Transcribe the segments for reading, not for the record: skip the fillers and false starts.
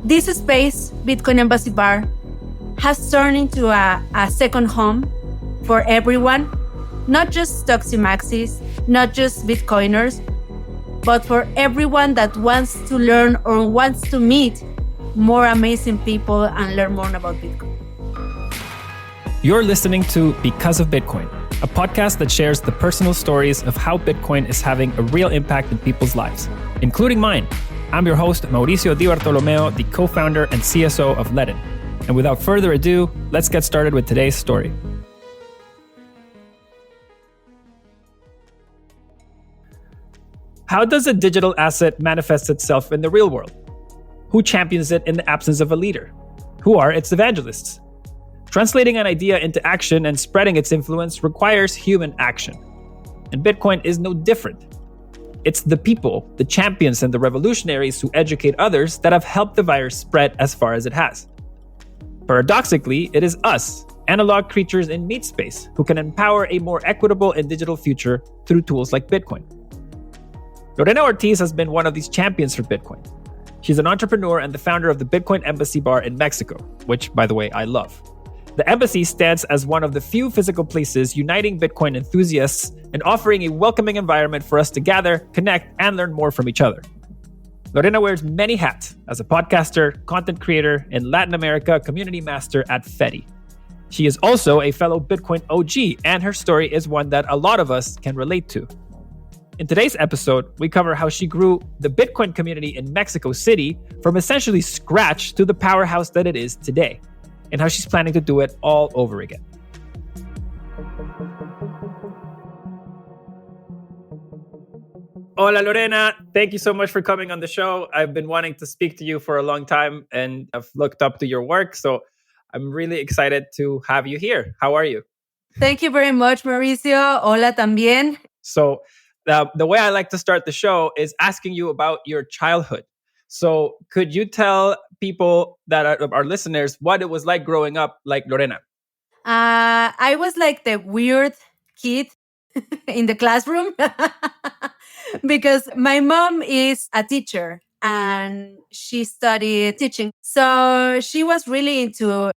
This space, Bitcoin Embassy Bar, has turned into a second home for everyone, not just Stoxy Maxis, not just Bitcoiners, but for everyone that wants to learn or wants to meet more amazing people and learn more about Bitcoin. You're listening to Because of Bitcoin, a podcast that shares the personal stories of how Bitcoin is having a real impact in people's lives, including mine. I'm your host, Mauricio Di Bartolomeo, the co-founder and CSO of Ledin. And without further ado, let's get started with today's story. How does a digital asset manifest itself in the real world? Who champions it in the absence of a leader? Who are its evangelists? Translating an idea into action and spreading its influence requires human action. And Bitcoin is no different. It's the people, the champions and the revolutionaries who educate others that have helped the virus spread as far as it has. Paradoxically, it is us, analog creatures in meat space, who can empower a more equitable and digital future through tools like Bitcoin. Lorena Ortiz has been one of these champions for Bitcoin. She's an entrepreneur and the founder of the Bitcoin Embassy Bar in Mexico, which, by the way, I love. The embassy stands as one of the few physical places uniting Bitcoin enthusiasts and offering a welcoming environment for us to gather, connect, and learn more from each other. Lorena wears many hats as a podcaster, content creator, and Latin America community master at Fedi. She is also a fellow Bitcoin OG, and her story is one that a lot of us can relate to. In today's episode, we cover how she grew the Bitcoin community in Mexico City from essentially scratch to the powerhouse that it is today, and how she's planning to do it all over again. Hola, Lorena. Thank you so much for coming on the show. I've been wanting to speak to you for a long time, and I've looked up to your work, so I'm really excited to have you here. How are you? Thank you very much, Mauricio. Hola también. So the way I like to start the show is asking you about your childhood. So could you tell people that are our listeners what it was like growing up like Lorena? I was like the weird kid in the classroom because my mom is a teacher and she studied teaching. So she was really into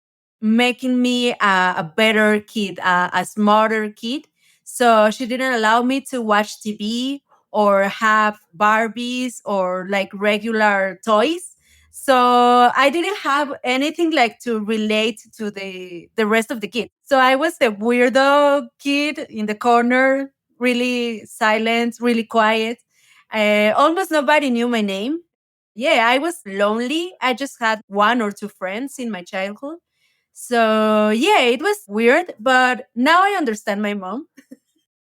making me a better kid, a smarter kid. So she didn't allow me to watch TV or have Barbies or like regular toys. So I didn't have anything like to relate to the rest of the kids. So I was the weirdo kid in the corner, really silent, really quiet. Almost nobody knew my name. Yeah, I was lonely. I just had one or two friends in my childhood. So yeah, it was weird, but now I understand my mom.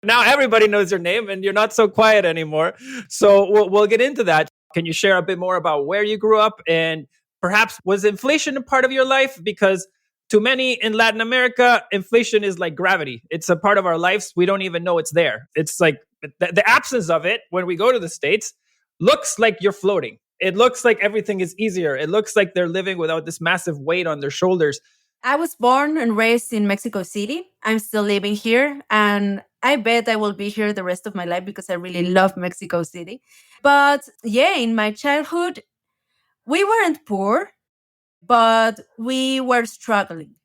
Now everybody knows your name and you're not so quiet anymore. So we'll get into that. Can you share a bit more about where you grew up and perhaps was inflation a part of your life? Because to many in Latin America, inflation is like gravity. It's a part of our lives. We don't even know it's there. It's like the absence of it when we go to the States looks like you're floating. It looks like everything is easier. It looks like they're living without this massive weight on their shoulders. I was born and raised in Mexico City. I'm still living here, and I bet I will be here the rest of my life because I really love Mexico City. But yeah, in my childhood, we weren't poor, but we were struggling.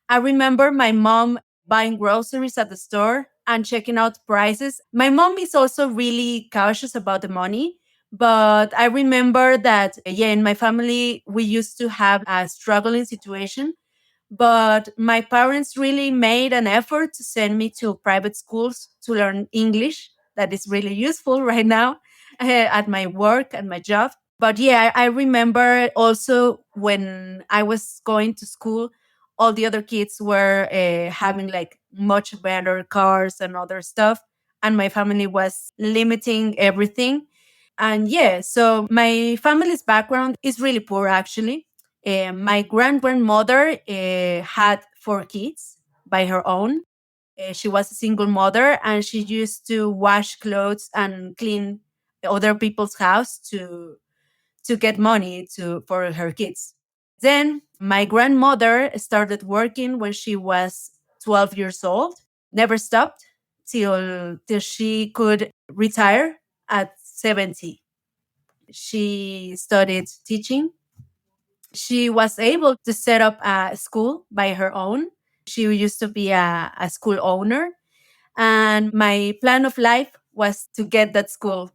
I remember my mom buying groceries at the store and checking out prices. My mom is also really cautious about the money. But I remember that, yeah, in my family, we used to have a struggling situation. But my parents really made an effort to send me to private schools to learn English. That is really useful right now at my work and my job. But yeah, I remember also when I was going to school, all the other kids were having like much better cars and other stuff. And my family was limiting everything. And yeah, so my family's background is really poor actually. My grandmother had four kids by her own. She was a single mother and she used to wash clothes and clean other people's house to get money for her kids. Then my grandmother started working when she was 12 years old, never stopped till she could retire at 70. She studied teaching. She was able to set up a school by her own. She used to be a school owner. And my plan of life was to get that school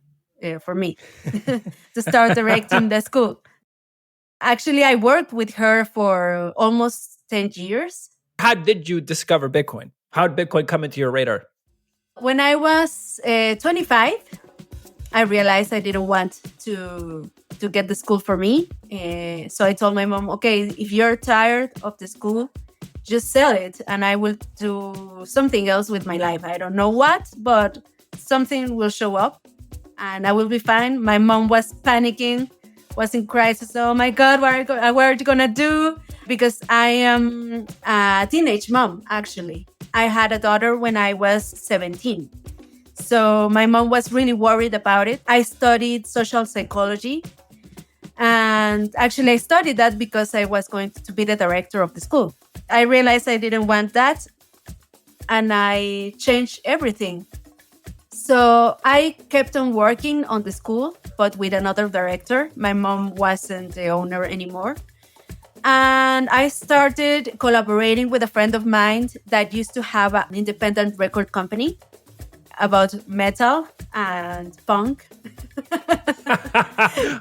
for me, to start directing the school. Actually, I worked with her for almost 10 years. How did you discover Bitcoin? How did Bitcoin come into your radar? When I was 25, I realized I didn't want to get the school for me. So I told my mom, okay, if you're tired of the school, just sell it and I will do something else with my life. I don't know what, but something will show up and I will be fine. My mom was panicking, was in crisis. Oh my God, what are you going to do? Because I am a teenage mom, actually. I had a daughter when I was 17. So my mom was really worried about it. I studied social psychology. And actually, I studied that because I was going to be the director of the school. I realized I didn't want that. And I changed everything. So I kept on working on the school, but with another director. My mom wasn't the owner anymore. And I started collaborating with a friend of mine that used to have an independent record company about metal and punk.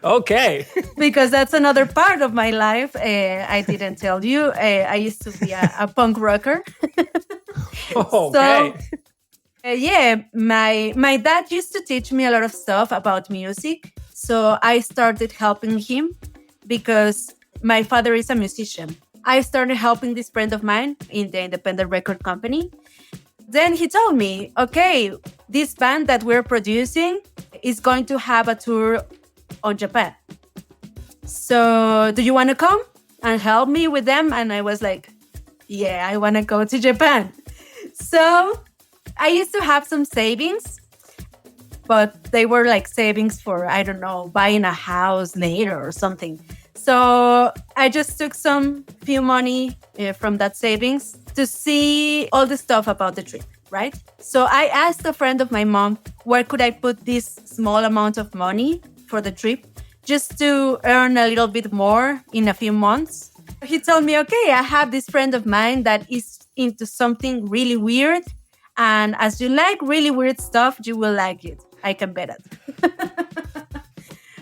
Okay. Because that's another part of my life. I didn't tell you. I used to be a punk rocker. Okay. So yeah, my dad used to teach me a lot of stuff about music. So I started helping him because my father is a musician. I started helping this friend of mine in the independent record company. Then he told me, okay, this band that we're producing is going to have a tour on Japan. So do you want to come and help me with them? And I was like, yeah, I want to go to Japan. So I used to have some savings, but they were like savings for, I don't know, buying a house later or something. So I just took some few money from that savings to see all the stuff about the trip, right? So I asked a friend of my mom, where could I put this small amount of money for the trip just to earn a little bit more in a few months? He told me, okay, I have this friend of mine that is into something really weird. And as you like really weird stuff, you will like it. I can bet it.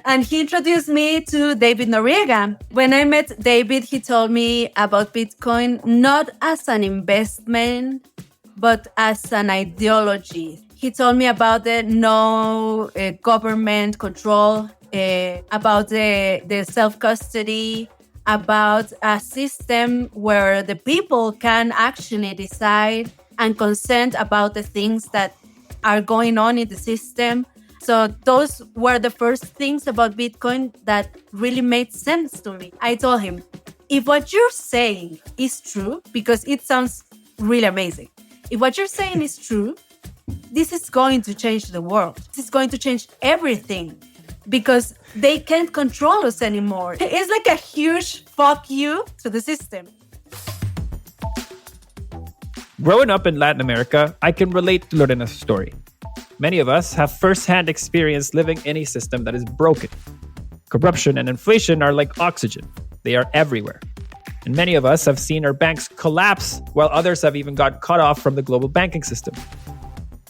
And he introduced me to David Noriega. When I met David, he told me about Bitcoin not as an investment, but as an ideology. He told me about the no government control, about the self-custody, about a system where the people can actually decide and consent about the things that are going on in the system. So those were the first things about Bitcoin that really made sense to me. I told him, if what you're saying is true, because it sounds really amazing, if what you're saying is true, this is going to change the world. This is going to change everything because they can't control us anymore. It's like a huge fuck you to the system. Growing up in Latin America, I can relate to Lorena's story. Many of us have first-hand experience living in a system that is broken. Corruption and inflation are like oxygen. They are everywhere. And many of us have seen our banks collapse, while others have even got cut off from the global banking system.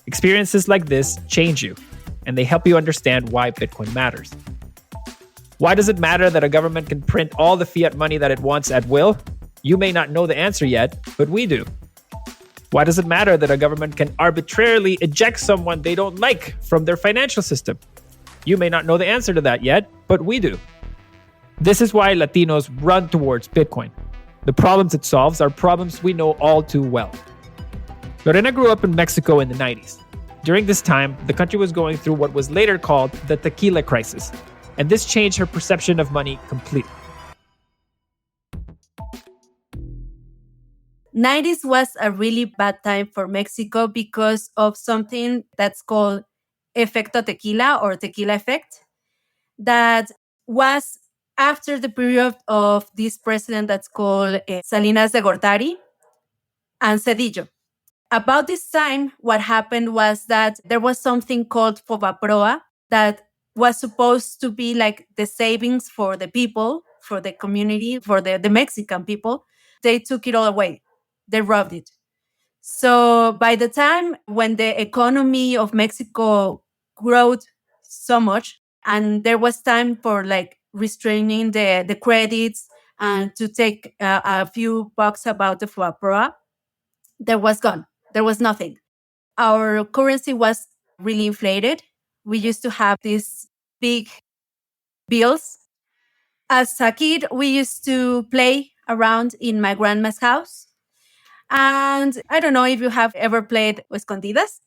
Experiences like this change you, and they help you understand why Bitcoin matters. Why does it matter that a government can print all the fiat money that it wants at will? You may not know the answer yet, but we do. Why does it matter that a government can arbitrarily eject someone they don't like from their financial system? You may not know the answer to that yet, but we do. This is why Latinos run towards Bitcoin. The problems it solves are problems we know all too well. Lorena grew up in Mexico in the 90s. During this time, the country was going through what was later called the tequila crisis, and this changed her perception of money completely. 90s was a really bad time for Mexico because of something that's called efecto tequila or tequila effect that was after the period of this president that's called Salinas de Gortari and Cedillo. About this time, what happened was that there was something called Fobaproa that was supposed to be like the savings for the people, for the community, for the Mexican people. They took it all away. They robbed it. So by the time when the economy of Mexico growed so much, and there was time for like restraining the credits and to take a few bucks about the foie gras, there was gone. There was nothing. Our currency was really inflated. We used to have these big bills. As a kid, we used to play around in my grandma's house. And I don't know if you have ever played escondidas,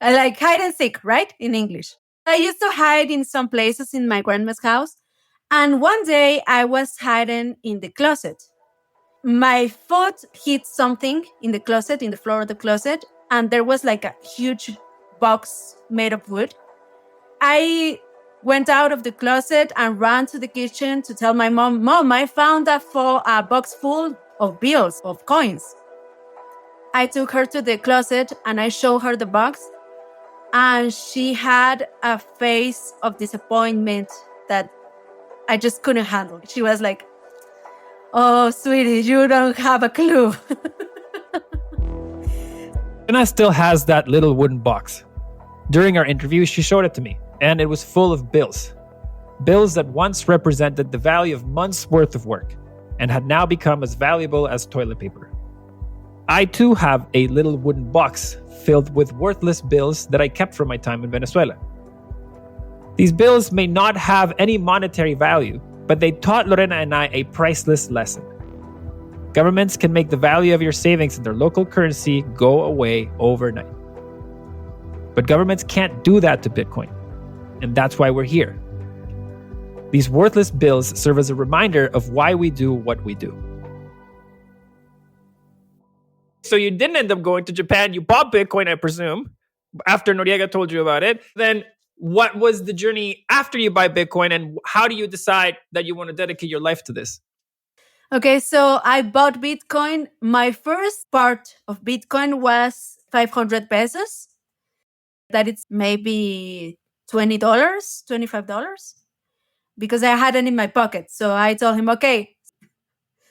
like hide and seek, right? In English. I used to hide in some places in my grandma's house. And one day I was hiding in the closet. My foot hit something in the closet, in the floor of the closet, and there was like a huge box made of wood. I went out of the closet and ran to the kitchen to tell my mom, Mom, I found a box full of bills, of coins. I took her to the closet and I showed her the box, and she had a face of disappointment that I just couldn't handle. She was like, Oh, sweetie, you don't have a clue. Anna still has that little wooden box. During our interview, she showed it to me, and it was full of bills. Bills that once represented the value of months' worth of work and had now become as valuable as toilet paper. I too have a little wooden box filled with worthless bills that I kept from my time in Venezuela. These bills may not have any monetary value, but they taught Lorena and I a priceless lesson. Governments can make the value of your savings in their local currency go away overnight. But governments can't do that to Bitcoin, and that's why we're here. These worthless bills serve as a reminder of why we do what we do. So you didn't end up going to Japan. You bought Bitcoin, I presume, after Noriega told you about it. Then what was the journey after you buy Bitcoin, and how do you decide that you want to dedicate your life to this? Okay, so I bought Bitcoin. My first part of Bitcoin was 500 pesos. That it's maybe $20, $25, because I had it in my pocket. So I told him, okay,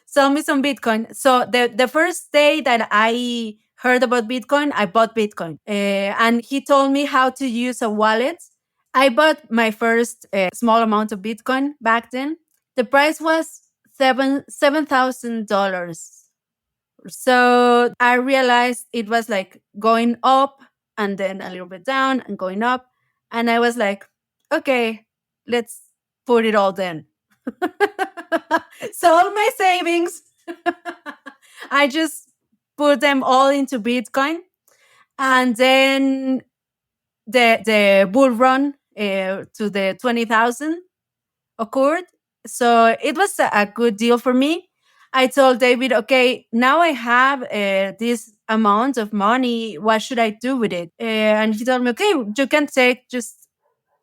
sell me some Bitcoin. So the first day that I heard about Bitcoin, I bought Bitcoin. And he told me how to use a wallet. I bought my first small amount of Bitcoin back then. The price was $7,000. So I realized it was like going up and then a little bit down and going up. And I was like, okay, let's put it all then. So all my savings, I just put them all into Bitcoin. And then the bull run to the 20,000 occurred. So it was a good deal for me. I told David, okay, now I have this amount of money. What should I do with it? And he told me, okay, you can take just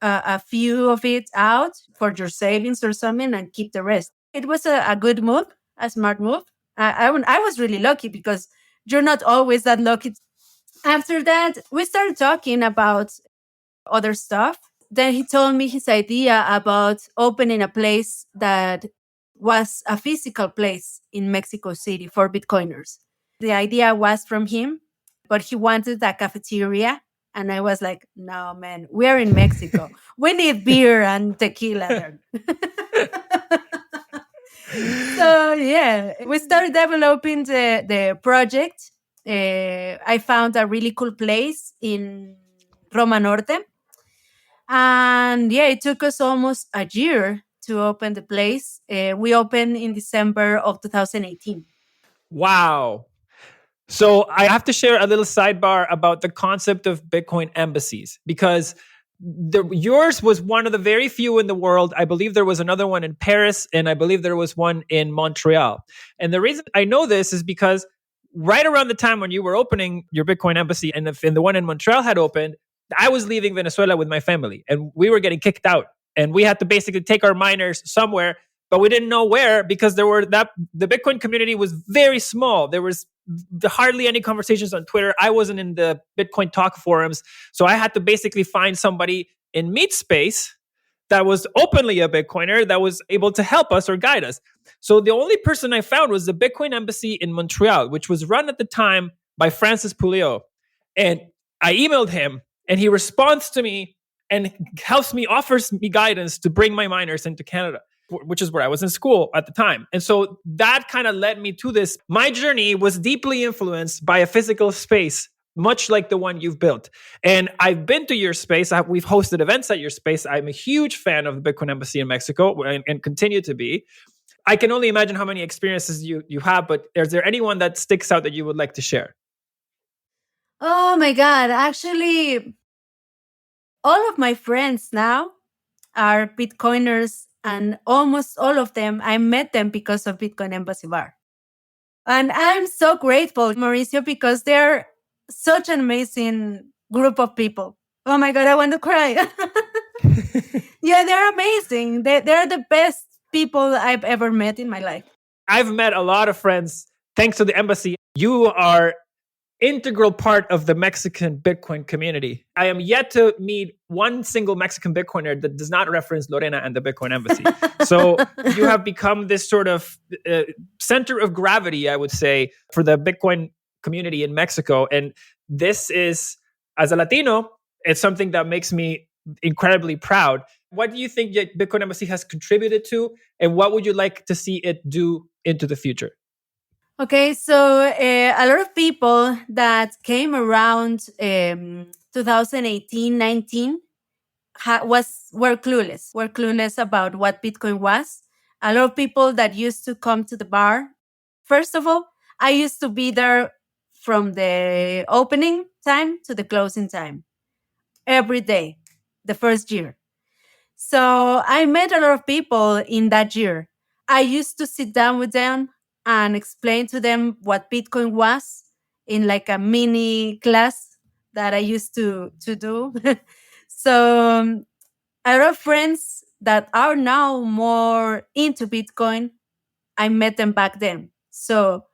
a few of it out for your savings or something and keep the rest. It was a good move, a smart move. I was really lucky because you're not always that lucky. After that, we started talking about other stuff. Then he told me his idea about opening a place that was a physical place in Mexico City for Bitcoiners. The idea was from him, but he wanted a cafeteria. And I was like, no, man, we're in Mexico. We need beer and tequila there. So, yeah, we started developing the project. I found a really cool place in Roma Norte. And yeah, it took us almost a year to open the place. We opened in December of 2018. Wow. So I have to share a little sidebar about the concept of Bitcoin embassies, because yours was one of the very few in the world. I believe there was another one in Paris, and I believe there was one in Montreal. And the reason I know this is because right around the time when you were opening your Bitcoin embassy and the one in Montreal had opened, I was leaving Venezuela with my family, and we were getting kicked out. And we had to basically take our miners somewhere, but we didn't know where, because the Bitcoin community was very small. There was hardly any conversations on Twitter. I wasn't in the Bitcoin talk forums. So I had to basically find somebody in meat space that was openly a Bitcoiner that was able to help us or guide us. So the only person I found was the Bitcoin embassy in Montreal, which was run at the time by Francis Pouliot. And I emailed him and he responds to me and helps me, offers me guidance to bring my miners into Canada, which is where I was in school at the time. And so that kind of led me to this. My journey was deeply influenced by a physical space, much like the one you've built. And I've been to your space. We've hosted events at your space. I'm a huge fan of the Bitcoin Embassy in Mexico and continue to be. I can only imagine how many experiences you have, but is there anyone that sticks out that you would like to share? Oh my God. Actually, all of my friends now are Bitcoiners, and almost all of them, I met them because of Bitcoin Embassy Bar. And I'm so grateful, Mauricio, because they're such an amazing group of people. Oh my God, I want to cry. Yeah, they're amazing. They're the best people I've ever met in my life. I've met a lot of friends thanks to the embassy. You are integral part of the Mexican Bitcoin community. I am yet to meet one single Mexican Bitcoiner that does not reference Lorena and the Bitcoin Embassy. So you have become this sort of center of gravity, I would say, for the Bitcoin community in Mexico. And this is, as a Latino, it's something that makes me incredibly proud. What do you think that Bitcoin Embassy has contributed to, and what would you like to see it do into the future? Okay, so a lot of people that came around 2018, 19 were clueless about what Bitcoin was. A lot of people that used to come to the bar. First of all, I used to be there from the opening time to the closing time every day, the first year. So I met a lot of people in that year. I used to sit down with them and explain to them what Bitcoin was in like a mini class that I used to do. So a lot of friends that are now more into Bitcoin, I met them back then. So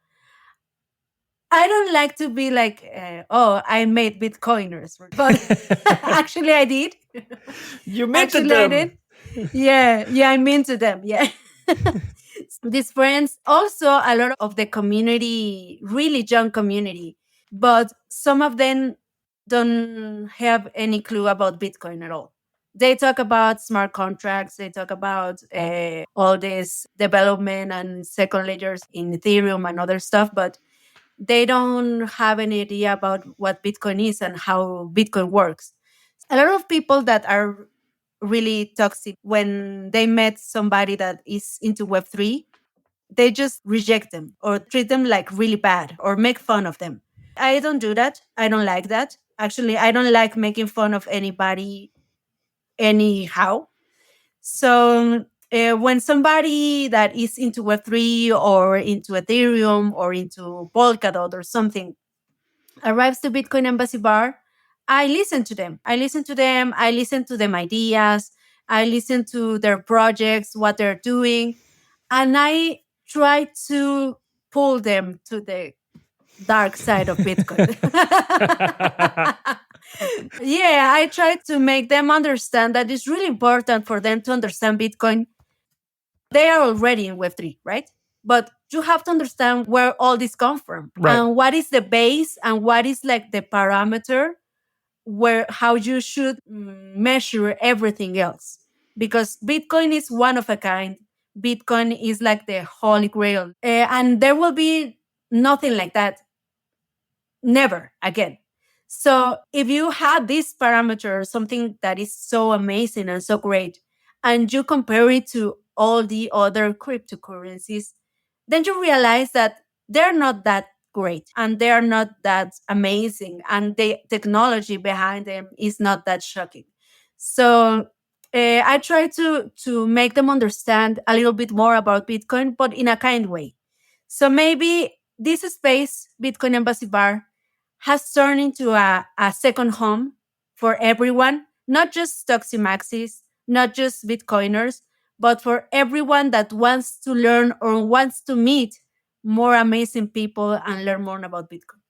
I don't like to be like, oh, I made Bitcoiners, but actually I did. You minted Actually I did. them. Yeah, I'm into them. Yeah. These friends, also a lot of the community, really young community, but some of them don't have any clue about Bitcoin at all. They talk about smart contracts, they talk about all this development and second ledgers in Ethereum and other stuff, but they don't have any idea about what Bitcoin is and how Bitcoin works. A lot of people that are really toxic when they met somebody that is into Web3, they just reject them or treat them like really bad or make fun of them. I don't do that. I don't like that. Actually, I don't like making fun of anybody anyhow. So when somebody that is into Web3 or into Ethereum or into Polkadot or something arrives to Bitcoin Embassy Bar, I listen to them. I listen to them. I listen to them ideas. I listen to their projects, what they're doing, and I try to pull them to the dark side of Bitcoin. Yeah, I try to make them understand that it's really important for them to understand Bitcoin. They are already in Web3, right? But you have to understand where all this comes from Right. and what is the base and what is like the parameter where how you should measure everything else. Because Bitcoin is one of a kind. Bitcoin is like the holy grail. And there will be nothing like that never again. So if you have this parameter, something that is so amazing and so great, and you compare it to all the other cryptocurrencies, then you realize that they're not that great and they're not that amazing, and the technology behind them is not that shocking. So I try to make them understand a little bit more about Bitcoin, but in a kind way. So maybe this space, Bitcoin Embassy Bar, has turned into a second home for everyone, not just Stoxy Maxis, not just Bitcoiners, but for everyone that wants to learn or wants to meet more amazing people and learn more about Bitcoin.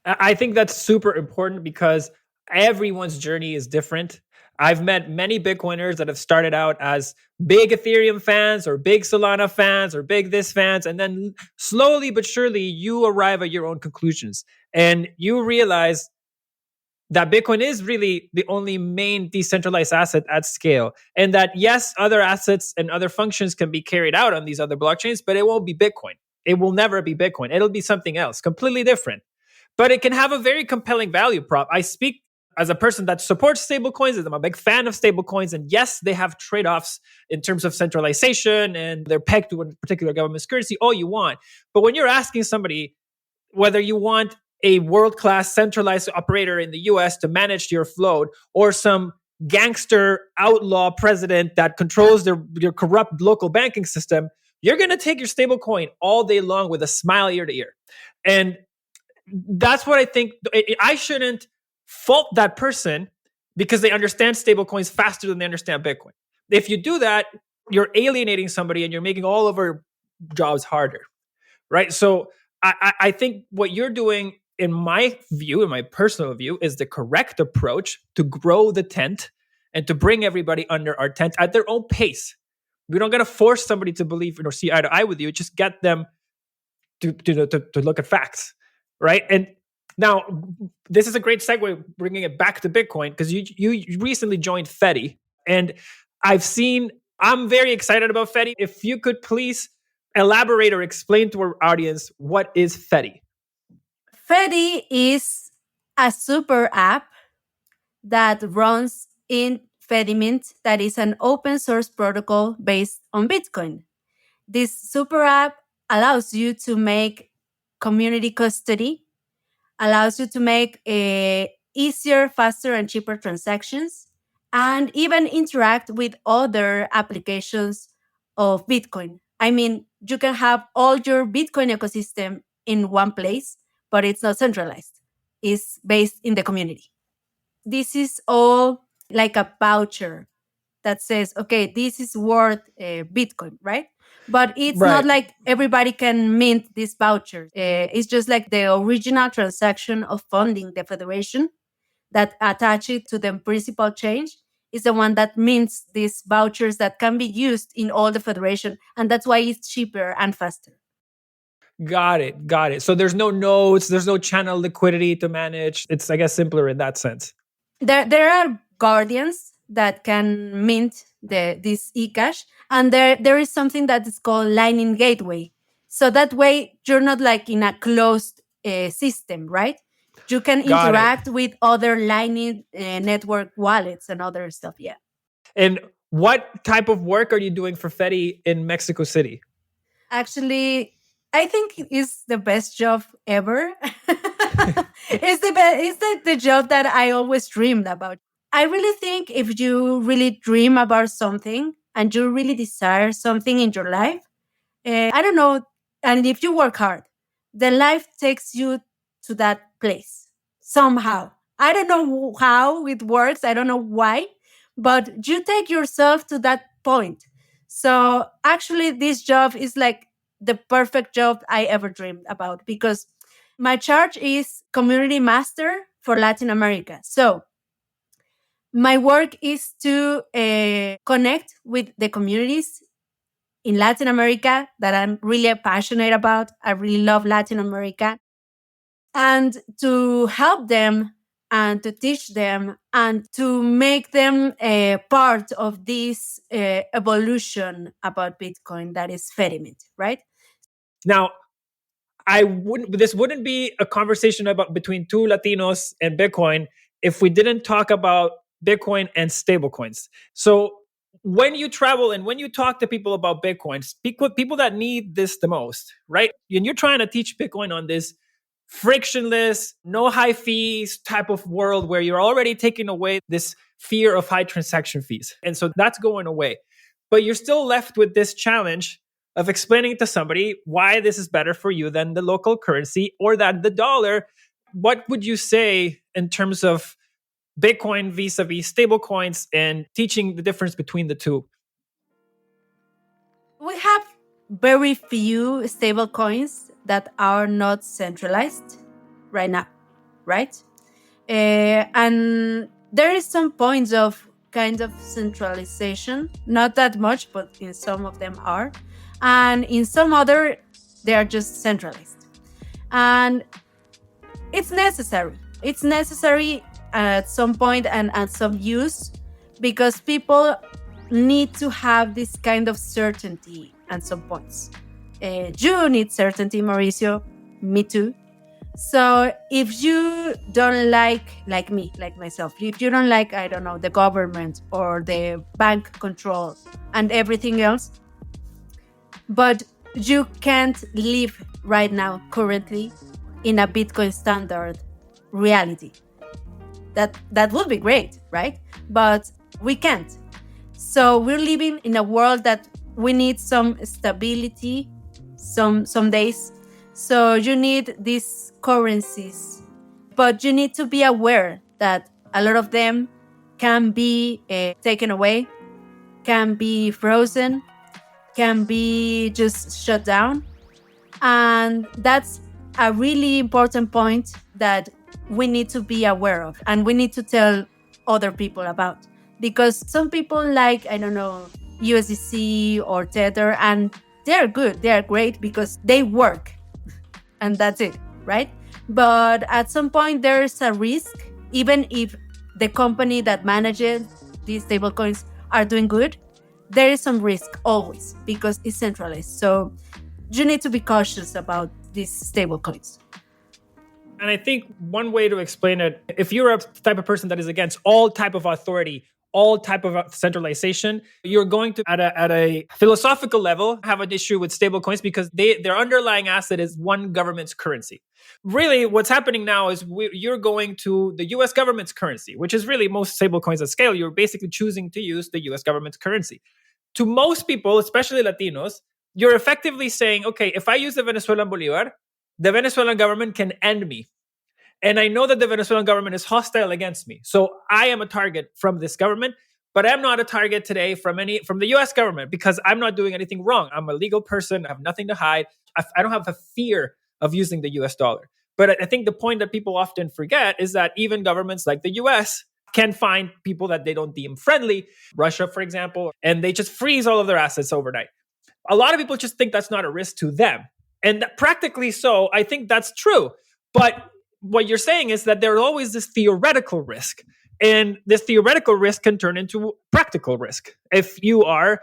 I think that's super important because everyone's journey is different. I've met many Bitcoiners that have started out as big Ethereum fans or big Solana fans or big this fans. And then slowly but surely, you arrive at your own conclusions and you realize that Bitcoin is really the only main decentralized asset at scale. And that, yes, other assets and other functions can be carried out on these other blockchains, but it won't be Bitcoin. It will never be Bitcoin. It'll be something else, completely different. But it can have a very compelling value prop. I speak as a person that supports stablecoins. I'm a big fan of stablecoins. And yes, they have trade offs in terms of centralization and they're pegged to a particular government's currency, all you want. But when you're asking somebody whether you want a world class centralized operator in the US to manage your float or some gangster outlaw president that controls your corrupt local banking system, you're going to take your stablecoin all day long with a smile ear to ear. And that's what I think. I shouldn't fault that person because they understand stablecoins faster than they understand Bitcoin. If you do that, you're alienating somebody and you're making all of our jobs harder, right? So I think what you're doing, in my view, in my personal view, is the correct approach to grow the tent and to bring everybody under our tent at their own pace. We don't got to force somebody to believe or see eye to eye with you. Just get them to look at facts, right? And now this is a great segue, bringing it back to Bitcoin, because you recently joined Fedi, and I'm very excited about Fedi. If you could please elaborate or explain to our audience what is Fedi. Fedi is a super app that runs in Fedimint, that is an open source protocol based on Bitcoin. This super app allows you to make community custody, allows you to make easier, faster, and cheaper transactions, and even interact with other applications of Bitcoin. I mean, you can have all your Bitcoin ecosystem in one place, but it's not centralized. It's based in the community. This is all like a voucher that says, okay, this is worth Bitcoin, right? But it's not Right. like everybody can mint these vouchers. It's just like the original transaction of funding the federation that attach it to the principal change is the one that mints these vouchers that can be used in all the federation. And that's why it's cheaper and faster. Got it. Got it. So there's no nodes, there's no channel liquidity to manage. It's, I guess, simpler in that sense. There are guardians that can mint this eCash, and there is something that is called Lightning Gateway. So that way you're not like in a closed system, right? You can Got it. interact with other Lightning network wallets and other stuff. Yeah. And what type of work are you doing for Fedi in Mexico City? Actually, I think it's the best job ever. It's the job that I always dreamed about. I really think if you really dream about something and you really desire something in your life, I don't know, and if you work hard, the life takes you to that place somehow. I don't know how it works. I don't know why, but you take yourself to that point. So actually, this job is like the perfect job I ever dreamed about because my charge is community master for Latin America. So my work is to connect with the communities in Latin America that I'm really passionate about. I really love Latin America. And to help them and to teach them and to make them a part of this evolution about Bitcoin that is Fedimint, right? Now, I wouldn't. This wouldn't be a conversation about between two Latinos and Bitcoin if we didn't talk about Bitcoin and stablecoins. So when you travel and when you talk to people about Bitcoin, speak with people that need this the most, right? And you're trying to teach Bitcoin on this frictionless, no high fees type of world where you're already taking away this fear of high transaction fees. And so that's going away. But you're still left with this challenge of explaining to somebody why this is better for you than the local currency or than the dollar. What would you say in terms of Bitcoin vis-a-vis stable coins and teaching the difference between the two? We have very few stable coins that are not centralized right now, right? And there is some points of kind of centralization. Not that much, but in some of them are. And in some other, they are just centralized. And it's necessary. It's necessary at some point and at some use, because people need to have this kind of certainty at some points. You need certainty, Mauricio. Me too. So if you don't like me, like myself, if you don't like, I don't know, the government or the bank control and everything else, but you can't live right now, currently, in a Bitcoin standard reality. That would be great, right? But we can't. So we're living in a world that we need some stability some days. So you need these currencies, but you need to be aware that a lot of them can be taken away, can be frozen, can be just shut down. And that's a really important point that we need to be aware of and we need to tell other people about. Because some people like, I don't know, USDC or Tether, and they're good, they're great because they work and that's it, right? But at some point, there's a risk, even if the company that manages these stablecoins are doing good, there is some risk always because it's centralized. So you need to be cautious about these stablecoins. And I think one way to explain it, if you're a type of person that is against all type of authority, all type of centralization, you're going to, at a philosophical level, have an issue with stablecoins because their underlying asset is one government's currency. Really, what's happening now is you're going to the US government's currency, which is really most stablecoins at scale. You're basically choosing to use the US government's currency. To most people, especially Latinos, you're effectively saying, okay, if I use the Venezuelan Bolivar, the Venezuelan government can end me. And I know that the Venezuelan government is hostile against me. So I am a target from this government, but I'm not a target today from the US government because I'm not doing anything wrong. I'm a legal person. I have nothing to hide. I don't have a fear of using the US dollar. But I think the point that people often forget is that even governments like the US can find people that they don't deem friendly, Russia, for example, and they just freeze all of their assets overnight. A lot of people just think that's not a risk to them. And practically so, I think that's true. But what you're saying is that there's always this theoretical risk. And this theoretical risk can turn into practical risk if you are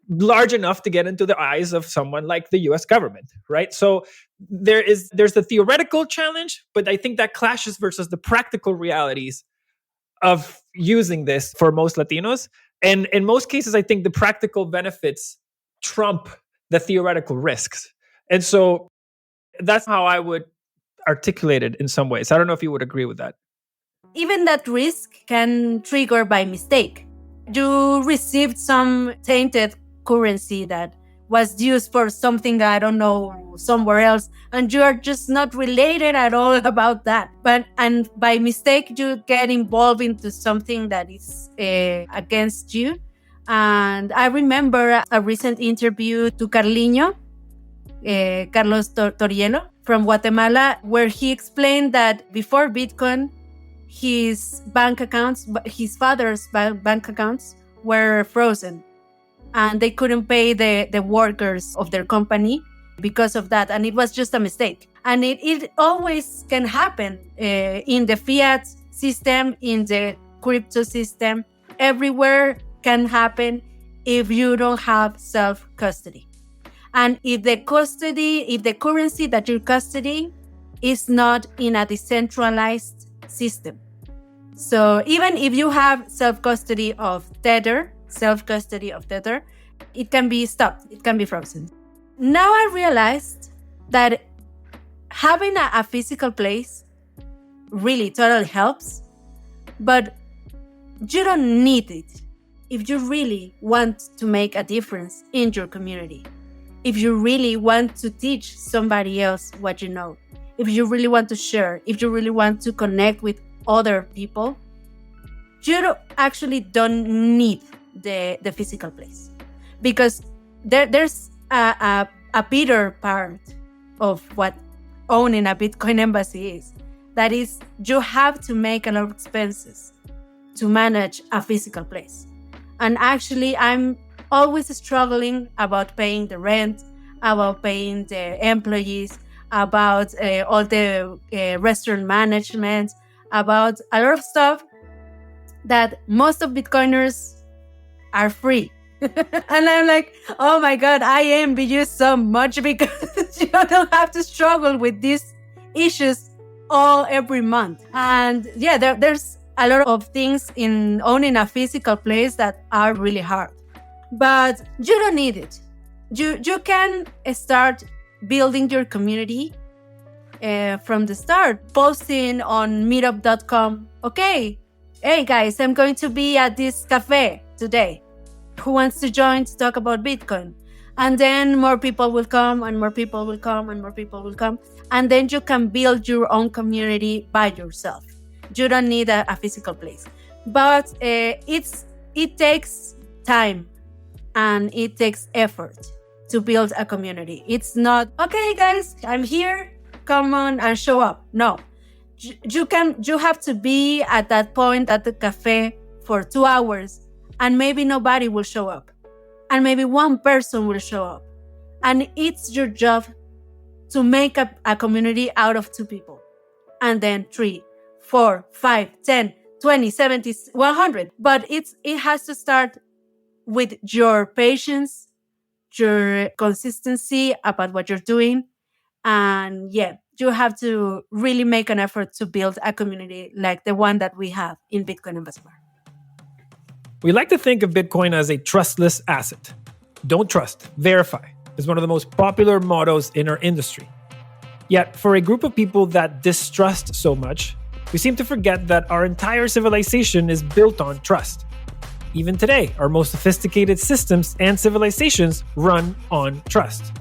large enough to get into the eyes of someone like the US government, right? So there's the theoretical challenge, but I think that clashes versus the practical realities of using this for most Latinos. And in most cases, I think the practical benefits trump the theoretical risks. And so that's how I would articulated in some ways. I don't know if you would agree with that. Even that risk can trigger by mistake. You received some tainted currency that was used for something, I don't know, somewhere else, and you are just not related at all about that. And by mistake, you get involved into something that is against you. And I remember a recent interview to Carlos Toriello from Guatemala, where he explained that before Bitcoin, his bank accounts, his father's bank accounts were frozen and they couldn't pay the workers of their company because of that. And it was just a mistake. And it always can happen in the fiat system, in the crypto system, everywhere can happen if you don't have self-custody. And if the currency that you're custodying is not in a decentralized system. So even if you have self-custody of Tether, it can be stopped, it can be frozen. Now I realized that having a physical place really totally helps, but you don't need it if you really want to make a difference in your community. If you really want to teach somebody else what you know, if you really want to share, if you really want to connect with other people, you actually don't need the physical place. Because there's a bitter part of what owning a Bitcoin embassy is. That is, you have to make a lot of expenses to manage a physical place. And actually, I'm always struggling about paying the rent, about paying the employees, about all the restaurant management, about a lot of stuff that most of Bitcoiners are free. And I'm like, oh my God, I envy you so much because you don't have to struggle with these issues every month. And yeah, there's a lot of things in owning a physical place that are really hard. But you don't need it. You can start building your community from the start, posting on meetup.com. Okay, hey guys, I'm going to be at this cafe today. Who wants to join to talk about Bitcoin? And then more people will come, and more people will come, and more people will come. And then you can build your own community by yourself. You don't need a physical place. But it takes time and it takes effort to build a community. It's not, okay, guys, I'm here, come on and show up. No, you have to be at that point at the cafe for 2 hours, and maybe nobody will show up, and maybe one person will show up. And it's your job to make up a community out of 2 people, and then 3, 4, 5, 10, 20, 70, 100. But it has to start with your patience, your consistency about what you're doing. And yeah, you have to really make an effort to build a community like the one that we have in Bitcoin Investment. We like to think of Bitcoin as a trustless asset. Don't trust, verify is one of the most popular mottos in our industry. Yet, for a group of people that distrust so much, we seem to forget that our entire civilization is built on trust. Even today, our most sophisticated systems and civilizations run on trust.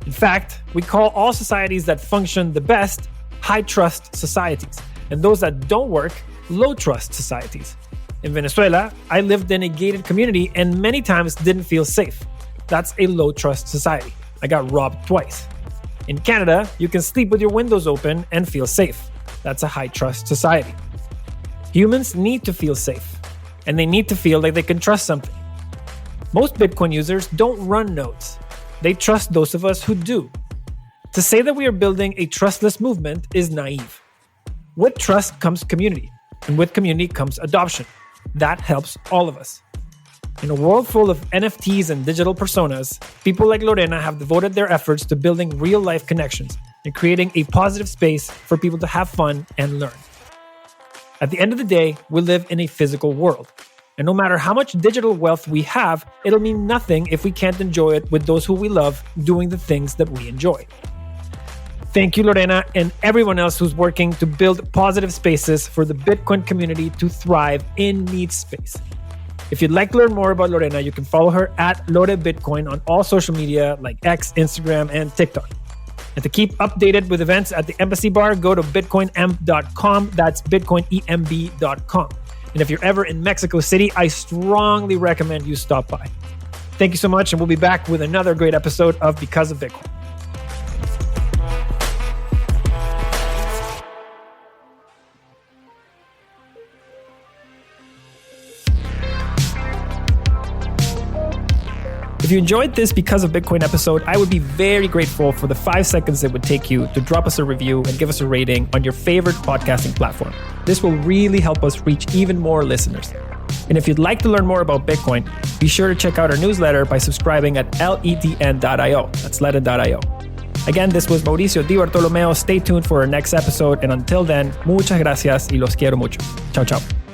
In fact, we call all societies that function the best high-trust societies, and those that don't work, low-trust societies. In Venezuela, I lived in a gated community and many times didn't feel safe. That's a low-trust society. I got robbed twice. In Canada, you can sleep with your windows open and feel safe. That's a high-trust society. Humans need to feel safe, and they need to feel like they can trust something. Most Bitcoin users don't run nodes. They trust those of us who do. To say that we are building a trustless movement is naive. With trust comes community, and with community comes adoption. That helps all of us. In a world full of NFTs and digital personas, people like Lorena have devoted their efforts to building real-life connections and creating a positive space for people to have fun and learn. At the end of the day, we live in a physical world. And no matter how much digital wealth we have, it'll mean nothing if we can't enjoy it with those who we love doing the things that we enjoy. Thank you, Lorena, and everyone else who's working to build positive spaces for the Bitcoin community to thrive in need space. If you'd like to learn more about Lorena, you can follow her at LoreBitcoin on all social media like X, Instagram, and TikTok. And to keep updated with events at the Embassy Bar, go to bitcoinemb.com. That's bitcoinemb.com. And if you're ever in Mexico City, I strongly recommend you stop by. Thank you so much, and we'll be back with another great episode of Because of Bitcoin. If you enjoyed this Because of Bitcoin episode, I would be very grateful for the 5 seconds it would take you to drop us a review and give us a rating on your favorite podcasting platform. This will really help us reach even more listeners. And if you'd like to learn more about Bitcoin, be sure to check out our newsletter by subscribing at ledn.io. That's ledn.io. Again, this was Mauricio Di Bartolomeo. Stay tuned for our next episode. And until then, muchas gracias y los quiero mucho. Ciao, ciao.